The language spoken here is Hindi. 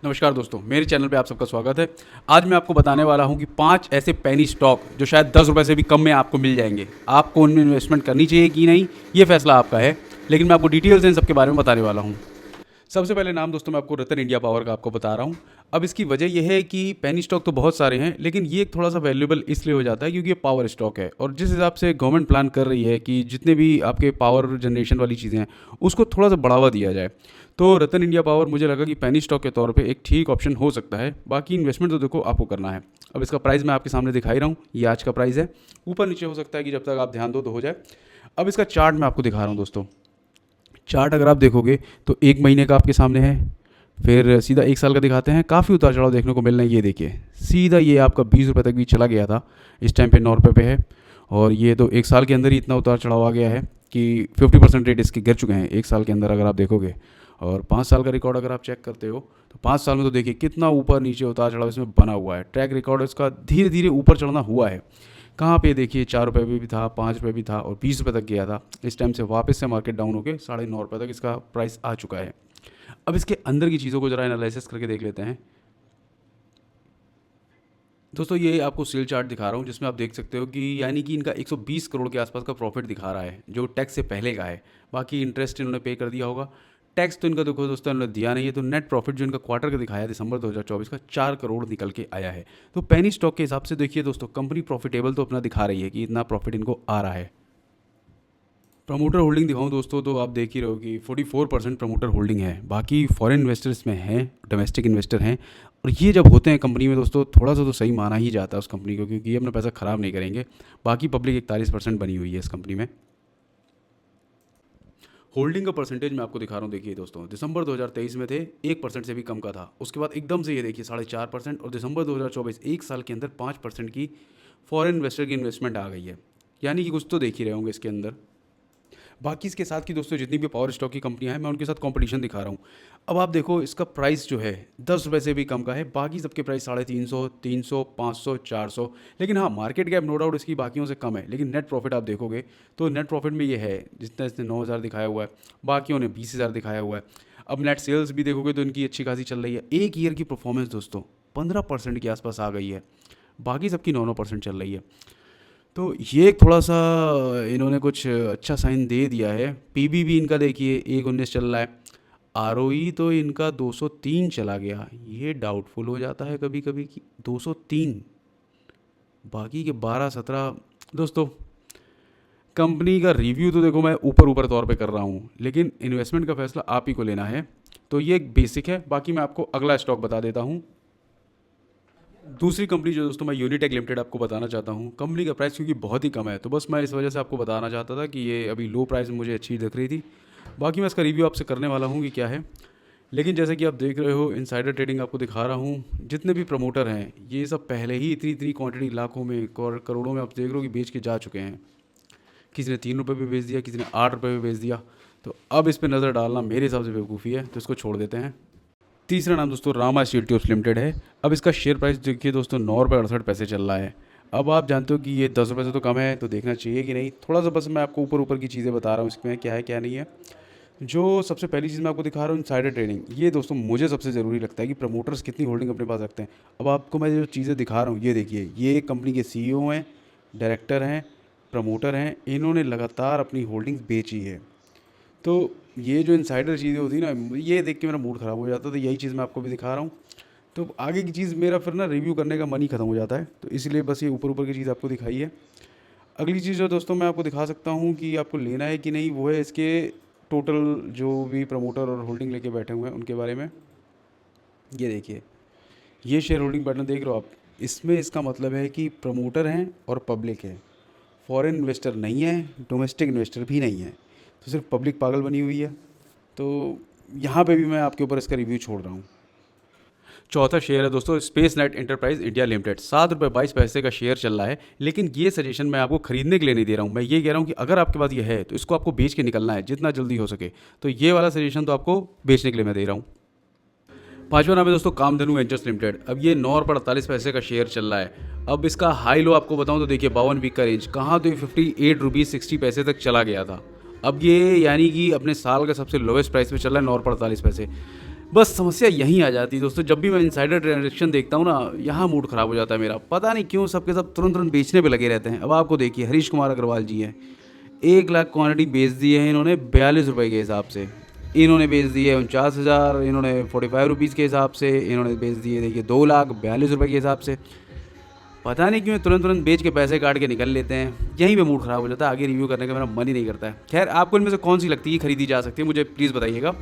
नमस्कार दोस्तों, मेरे चैनल पे आप सबका स्वागत है। आज मैं आपको बताने वाला हूँ कि 5 ऐसे पेनी स्टॉक जो शायद 10 रुपये से भी कम में आपको मिल जाएंगे। आपको उनमें इन्वेस्टमेंट करनी चाहिए कि नहीं, ये फैसला आपका है, लेकिन मैं आपको डिटेल्स इन सबके बारे में बताने वाला हूँ। सबसे पहले नाम दोस्तों मैं आपको रतन इंडिया पावर का आपको बता रहा हूँ। अब इसकी वजह यह है कि पेनी स्टॉक तो बहुत सारे हैं, लेकिन ये थोड़ा सा वैल्यूएबल इसलिए हो जाता है क्योंकि ये पावर स्टॉक है, और जिस हिसाब से गवर्नमेंट प्लान कर रही है कि जितने भी आपके पावर जनरेशन वाली चीज़ें हैं उसको थोड़ा सा बढ़ावा दिया जाए, तो रतन इंडिया पावर मुझे लगा कि पेनी स्टॉक के तौर पे एक ठीक ऑप्शन हो सकता है। बाकी इन्वेस्टमेंट तो देखो आपको करना है। अब इसका प्राइस मैं आपके सामने दिखा ही रहा हूँ, ये आज का प्राइस है। ऊपर नीचे हो सकता है कि जब तक आप ध्यान दो तो हो जाए। अब इसका चार्ट मैं आपको दिखा रहा हूँ दोस्तों। चार्ट अगर आप देखोगे तो 1 महीने का आपके सामने है, फिर सीधा 1 साल का दिखाते हैं। काफ़ी उतार चढ़ाव देखने को मिल रहा है। ये देखिए सीधा ये आपका 20 रुपये तक भी चला गया था, इस टाइम पे 9 रुपये पे है, और ये तो 1 साल के अंदर ही इतना उतार चढ़ाव आ गया है कि 50% रेट इसके गिर चुके हैं 1 साल के अंदर अगर आप देखोगे। और 5 साल का रिकॉर्ड अगर आप चेक करते हो तो 5 साल में तो देखिए कितना ऊपर नीचे उतार चढ़ाव इसमें बना हुआ है। ट्रैक रिकॉर्ड इसका धीरे धीरे ऊपर चढ़ना हुआ है। कहाँ पे देखिए 4 रुपये पे भी था, 5 रुपये भी था, और 20 रुपये तक गया था। इस टाइम से वापस से मार्केट डाउन होकर 9.5 रुपये तक इसका प्राइस आ चुका है। अब इसके अंदर की चीज़ों को ज़रा एनालिसिस करके देख लेते हैं दोस्तों। ये आपको सेल चार्ट दिखा रहा हूँ जिसमें आप देख सकते हो कि यानी कि इनका 120 करोड़ के आसपास का प्रॉफिट दिखा रहा है, जो टैक्स से पहले का है। बाकी इंटरेस्ट इन्होंने पे कर दिया होगा। टैक्स तो इनका देखो दोस्तों इन्होंने दिया नहीं है। तो नेट प्रॉफिट जो इनका क्वार्टर का दिखाया दिसंबर 2024 का 4 करोड़ निकल के आया है। तो पेनी स्टॉक के हिसाब से देखिए दोस्तों, कंपनी प्रॉफिटेबल तो अपना दिखा रही है कि इतना प्रॉफिट इनको आ रहा है। प्रमोटर होल्डिंग दिखाऊं दोस्तों तो आप देख ही रहो कि 44% प्रमोटर होल्डिंग है। बाकी फॉरेन इन्वेस्टर्स में हैं, डोमेस्टिक इन्वेस्टर हैं, और ये जब होते हैं कंपनी में दोस्तों थोड़ा सा तो सही माना ही जाता है उस कंपनी को, क्योंकि ये अपना पैसा ख़राब नहीं करेंगे। बाकी पब्लिक 41% बनी हुई है इस कंपनी में। होल्डिंग का परसेंटेज मैं आपको दिखा रहा हूँ। देखिए दोस्तों, दिसंबर 2023 में थे 1% से भी कम का था, उसके बाद एकदम से ये देखिए 4.5%, और दिसंबर 2024 1 साल के अंदर 5% की फॉरेन इन्वेस्टर की इन्वेस्टमेंट आ गई है। यानी कि कुछ तो देख ही रहे होंगे इसके अंदर। बाकी इसके साथ की दोस्तों जितनी भी पावर स्टॉक की कंपनियां हैं मैं उनके साथ कंपटीशन दिखा रहा हूँ। अब आप देखो इसका प्राइस जो है 10 रुपये से भी कम का है। बाकी सबके प्राइस 350, 300, 500, 400। लेकिन हाँ, मार्केट कैप नो डाउट इसकी बाकियों से कम है, लेकिन नेट प्रॉफिट आप देखोगे तो नेट प्रॉफिट में ये है जितना इसने 9,000 दिखाया हुआ है, बाकियों ने 20,000 दिखाया हुआ है। अब नेट सेल्स भी देखोगे तो इनकी अच्छी खासी चल रही है। एक ईयर की परफॉर्मेंस दोस्तों 15% के आसपास आ गई है, बाकी सबकी 9% चल रही है। तो ये एक थोड़ा सा इन्होंने कुछ अच्छा साइन दे दिया है। पीबी भी इनका देखिए 1.19 चल रहा है। आरओई तो इनका 203 चला गया, ये डाउटफुल हो जाता है कभी कभी कि 203, बाकी के 12-17। दोस्तों कंपनी का रिव्यू तो देखो मैं ऊपर ऊपर तौर पे कर रहा हूँ, लेकिन इन्वेस्टमेंट का फैसला आप ही को लेना है। तो ये एक बेसिक है। बाकी मैं आपको अगला स्टॉक बता देता हूँ। दूसरी कंपनी जो दोस्तों मैं यूनिटेक लिमिटेड आपको बताना चाहता हूँ। कंपनी का प्राइस क्योंकि बहुत ही कम है तो बस मैं इस वजह से आपको बताना चाहता था कि ये अभी लो प्राइस में मुझे अच्छी दिख रही थी। बाकी मैं इसका रिव्यू आपसे करने वाला हूँ कि क्या है। लेकिन जैसे कि आप देख रहे हो इनसाइडर ट्रेडिंग आपको दिखा रहा हूँ। जितने भी प्रमोटर हैं ये सब पहले ही इतनी इतनी क्वांटिटी लाखों में करोड़ों में आप देख रहे हो कि बेच के जा चुके हैं। किसी ने 3 रुपये पे बेच दिया, किसी ने 8 रुपये पे बेच दिया। तो अब इस पर नज़र डालना मेरे हिसाब से बेवकूफ़ी है, तो इसको छोड़ देते हैं। तीसरा नाम दोस्तों रामा स्टील ट्यूब्स लिमिटेड है। अब इसका शेयर प्राइस देखिए दोस्तों 9 रुपये 68 पैसे चल रहा है। अब आप जानते हो कि ये 10 रुपये से तो कम है, तो देखना चाहिए कि नहीं। थोड़ा सा बस मैं आपको ऊपर ऊपर की चीज़ें बता रहा हूँ इसमें क्या है क्या नहीं है। जो सबसे पहली चीज़ मैं आपको दिखा रहा हूँ इनसाइडर ट्रेडिंग, ये दोस्तों मुझे सबसे ज़रूरी लगता है कि प्रमोटर्स कितनी होल्डिंग अपने पास रखते हैं। अब आपको मैं जो चीज़ें दिखा रहा हूँ ये देखिए, ये कंपनी के सीईओ हैं, डायरेक्टर हैं, प्रमोटर हैं, इन्होंने लगातार अपनी होल्डिंग्स बेची है। तो ये जो इनसाइडर चीज़ें होती है ना, ये देख के मेरा मूड ख़राब हो जाता है। तो यही चीज़ मैं आपको भी दिखा रहा हूँ। तो आगे की चीज़ मेरा फिर ना रिव्यू करने का मन ही ख़त्म हो जाता है, तो इसलिए बस ये ऊपर ऊपर की चीज़ आपको दिखाई है। अगली चीज़ जो दोस्तों मैं आपको दिखा सकता हूँ कि आपको लेना है कि नहीं, वो है इसके टोटल जो भी प्रमोटर और होल्डिंग लेके बैठे हुए हैं उनके बारे में। ये देखिए, ये शेयर होल्डिंग पैटर्न देख रहे हो आप। इसमें इसका मतलब है कि प्रमोटर हैं और पब्लिक है, फॉरेन इन्वेस्टर नहीं है, डोमेस्टिक इन्वेस्टर भी नहीं है, तो सिर्फ पब्लिक पागल बनी हुई है। तो यहाँ पे भी मैं आपके ऊपर इसका रिव्यू छोड़ रहा हूँ। चौथा शेयर है दोस्तों space net enterprise India limited. 7 रुपये 22 पैसे का शेयर चल रहा है, लेकिन ये सजेशन मैं आपको खरीदने के लिए नहीं दे रहा हूँ। मैं ये कह रहा हूँ कि अगर आपके पास ये है तो इसको आपको बेच के निकलना है जितना जल्दी हो सके। तो ये वाला सजेशन तो आपको बेचने के लिए मैं दे रहा हूँ। पांचवा नाम है दोस्तों कामधेनु वेंचर्स लिमिटेड। अब ये 9 रुपये 48 पैसे का शेयर चल रहा है। अब इसका हाई लो आपको बताऊं तो देखिए 52 वीक का रेंज कहाँ, तो 58 रुपीज़ 60 पैसे तक चला गया था। अब ये यानी कि अपने साल का सबसे लोवेस्ट प्राइस पे चल रहा है 9 रुपये 48 पैसे। बस समस्या यहीं आ जाती है दोस्तों, जब भी मैं इनसाइडर ट्रांजेक्शन देखता हूँ ना, यहाँ मूड ख़राब हो जाता है मेरा। पता नहीं क्यों सबके सब तुरंत तुरंत बेचने पे लगे रहते हैं। अब आपको देखिए हरीश कुमार अग्रवाल जी हैं, 1 लाख क्वांटिटी बेच दी है इन्होंने 42 रुपये के हिसाब से। इन्होंने बेच दी है 49,000, इन्होंने 45 रुपीज़ के हिसाब से, इन्होंने बेच दी है देखिए 2,42,000 के हिसाब से। पता नहीं क्यों तुरंत तुरंत बेच के पैसे काट के निकल लेते हैं, यहीं पे मूड ख़राब हो जाता है। आगे रिव्यू करने का मेरा मन ही नहीं करता है। खैर आपको इनमें से कौन सी लगती है खरीदी जा सकती है, मुझे प्लीज़ बताइएगा।